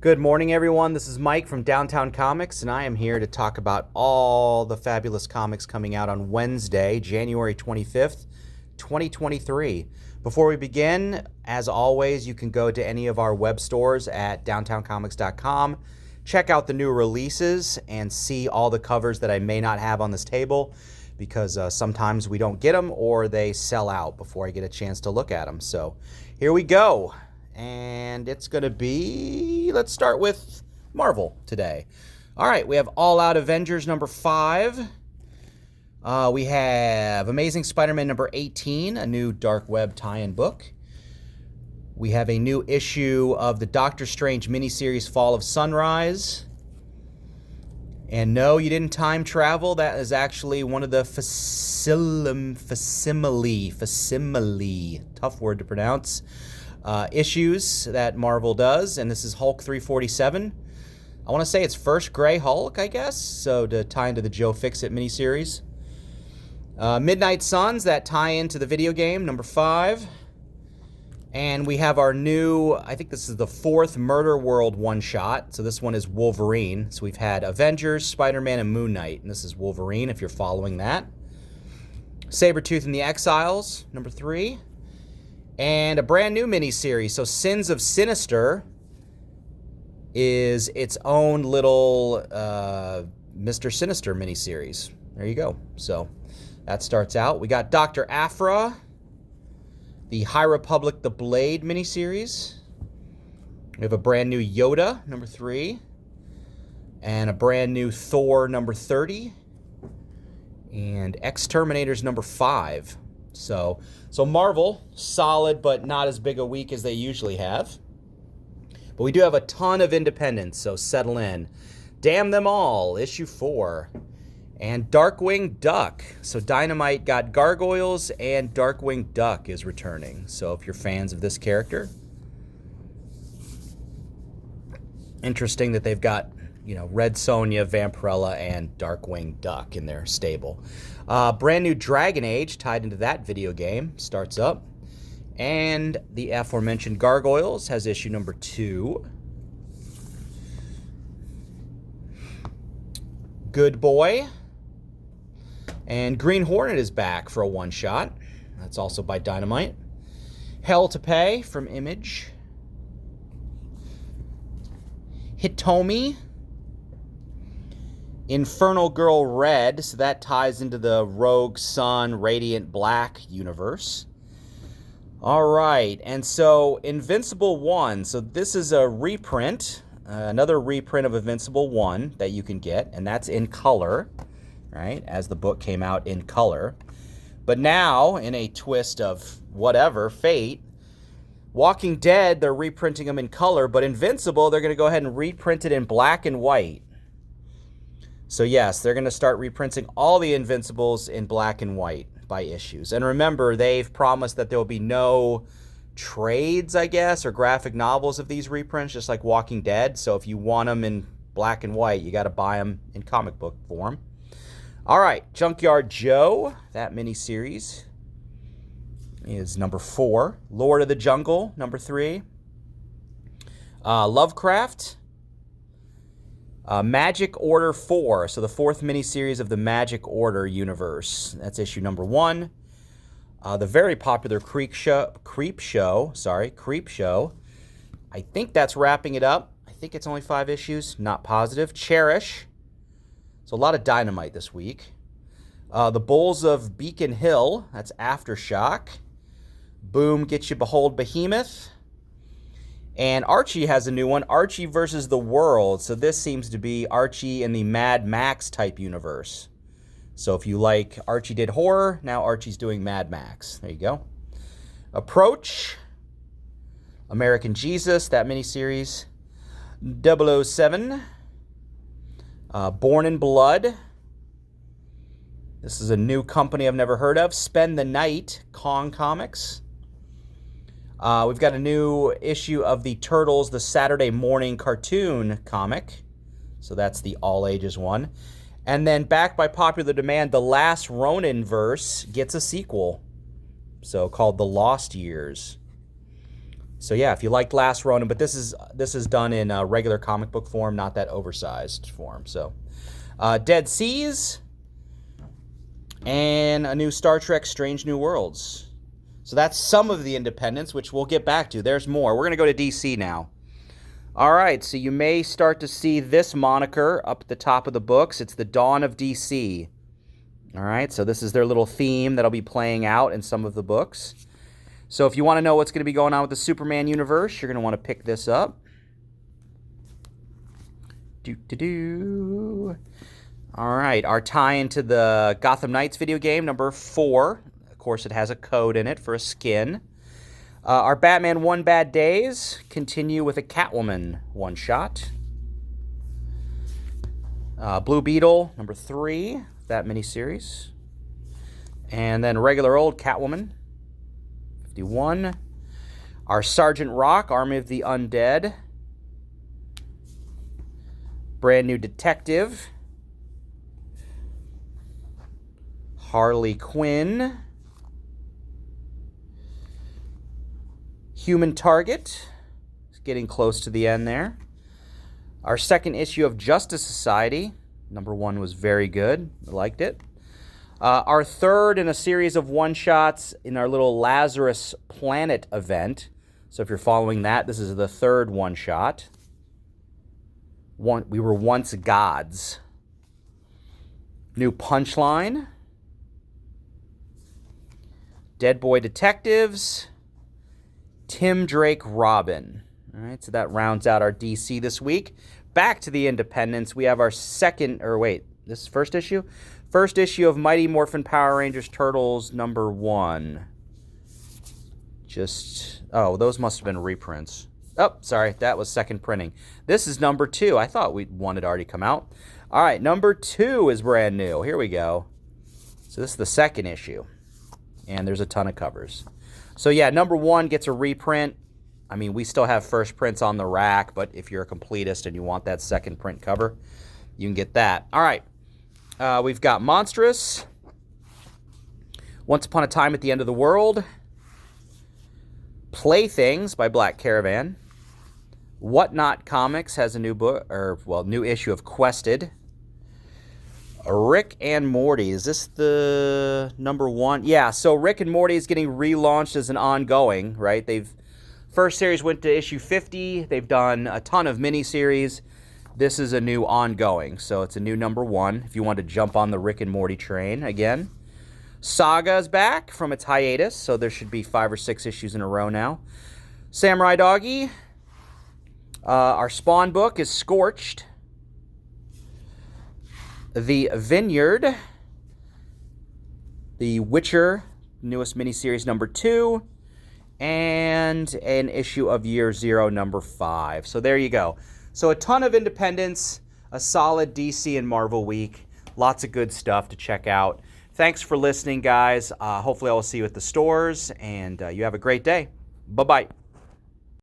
Good morning, everyone. This is Mike from Downtown Comics, and I am here to talk about all the fabulous comics coming out on Wednesday, January 25th, 2023. Before we begin, as always, you can go to any of our web stores at downtowncomics.com, check out the new releases, and see all the covers that I may not have on this table, because sometimes we don't get them or they sell out before I get a chance to look at them. So here we go. And it's going to be, let's start with Marvel today. All right, we have All Out Avengers number 5. We have Amazing Spider-Man number 18, a new Dark Web tie-in book. We have a new issue of the Doctor Strange miniseries Fall of Sunrise. And no, you didn't time travel. That is actually one of the facsimile, tough word to pronounce, issues that Marvel does, and this is Hulk 347. I want to say it's first Gray Hulk, I guess, so to tie into the Joe Fixit miniseries. Midnight Suns, that tie into the video game, number 5. And we have our new, I think this is the 4th Murder World one-shot, so this one is Wolverine. So we've had Avengers, Spider-Man, and Moon Knight, and this is Wolverine, if you're following that. Sabretooth and the Exiles, number 3. And a brand new miniseries. So Sins of Sinister is its own little Mr. Sinister miniseries. There you go. So that starts out. We got Dr. Aphra, the High Republic The Blade miniseries. We have a brand new Yoda, number 3. And a brand new Thor, number 30. And Exterminators, number 5. So Marvel, solid, but not as big a week as they usually have. But we do have a ton of independents, so settle in. Damn Them All, issue 4. And Darkwing Duck. So Dynamite got Gargoyles, and Darkwing Duck is returning. So if you're fans of this character, interesting that they've got, Red Sonja, Vampirella, and Darkwing Duck in their stable. Brand new Dragon Age tied into that video game starts up. And the aforementioned Gargoyles has issue number 2. Good Boy. And Green Hornet is back for a one-shot. That's also by Dynamite. Hell to Pay from Image. Hitomi. Infernal Girl Red, so that ties into the Rogue Sun Radiant Black universe. All right, and so Invincible 1, so this is a reprint, another reprint of Invincible 1 that you can get, and that's in color, right, as the book came out in color. But now, in a twist of whatever, fate, Walking Dead, they're reprinting them in color, but Invincible, they're going to go ahead and reprint it in black and white. So yes, they're going to start reprinting all the Invincibles in black and white by issues. And remember, they've promised that there will be no trades, I guess, or graphic novels of these reprints, just like Walking Dead. So if you want them in black and white, you got to buy them in comic book form. All right, Junkyard Joe, that miniseries is number 4. Lord of the Jungle, number 3. Lovecraft. Magic Order 4, so the 4th miniseries of the Magic Order universe. That's issue number 1. The very popular Creep Show. I think that's wrapping it up. I think it's only 5 issues, not positive. Cherish. So a lot of Dynamite this week. The Bulls of Beacon Hill, that's Aftershock. Boom Gets You Behold Behemoth. And Archie has a new one, Archie versus the World. So this seems to be Archie in the Mad Max type universe. So if you like Archie did horror, now Archie's doing Mad Max. There you go. Approach. American Jesus, that miniseries. 007. Born in Blood. This is a new company I've never heard of. Spend the Night, Kong Comics. We've got a new issue of the Turtles, the Saturday morning cartoon comic. So that's the all ages one. And then back by popular demand, the Last Ronin verse gets a sequel. So called The Lost Years. So yeah, if you liked Last Ronin, but this is done in regular comic book form, not that oversized form. So Dead Seas and a new Star Trek Strange New Worlds. So that's some of the independents, which we'll get back to. There's more. We're going to go to DC now. All right, so you may start to see this moniker up at the top of the books. It's the Dawn of DC. All right, so this is their little theme that'll be playing out in some of the books. So if you want to know what's going to be going on with the Superman universe, you're going to want to pick this up. All right, our tie into the Gotham Knights video game, number 4. Of course, it has a code in it for a skin. Our Batman One Bad Days continue with a Catwoman one-shot. Blue Beetle, number 3, that miniseries. And then regular old Catwoman, 51. Our Sergeant Rock, Army of the Undead. Brand new Detective. Harley Quinn. Human Target. It's getting close to the end there. Our second issue of Justice Society. Number 1 was very good. I liked it. Our third in a series of one-shots in our little Lazarus Planet event. So if you're following that, this is the third one-shot. We were once gods. New Punchline. Dead Boy Detectives. Tim Drake Robin. All right, so that rounds out our DC this week. Back to the independents. We have our this is first issue? First issue of Mighty Morphin Power Rangers Turtles number 1. Those must have been reprints. Oh, sorry, that was second printing. This is number 2. I thought one had already come out. All right, number 2 is brand new. Here we go. So this is the second issue. And there's a ton of covers. So yeah, number 1 gets a reprint. I mean, we still have first prints on the rack, but if you're a completist and you want that second print cover, you can get that. All right. We've got Monstrous. Once Upon a Time at the End of the World. Playthings by Black Caravan. Whatnot Comics has a new book, new issue of Quested. Rick and Morty. Is this the number 1? Yeah, so Rick and Morty is getting relaunched as an ongoing, right? First series went to issue 50. They've done a ton of miniseries. This is a new ongoing, so it's a new number 1 if you want to jump on the Rick and Morty train again. Saga is back from its hiatus, so there should be 5 or 6 issues in a row now. Samurai Doggy. Our Spawn book is Scorched. The Vineyard. The Witcher, newest miniseries number 2. And an issue of Year Zero number 5. So there you go. So a ton of independents, a solid DC and Marvel week. Lots of good stuff to check out. Thanks for listening, guys. Hopefully I will see you at the stores, and you have a great day. Bye-bye.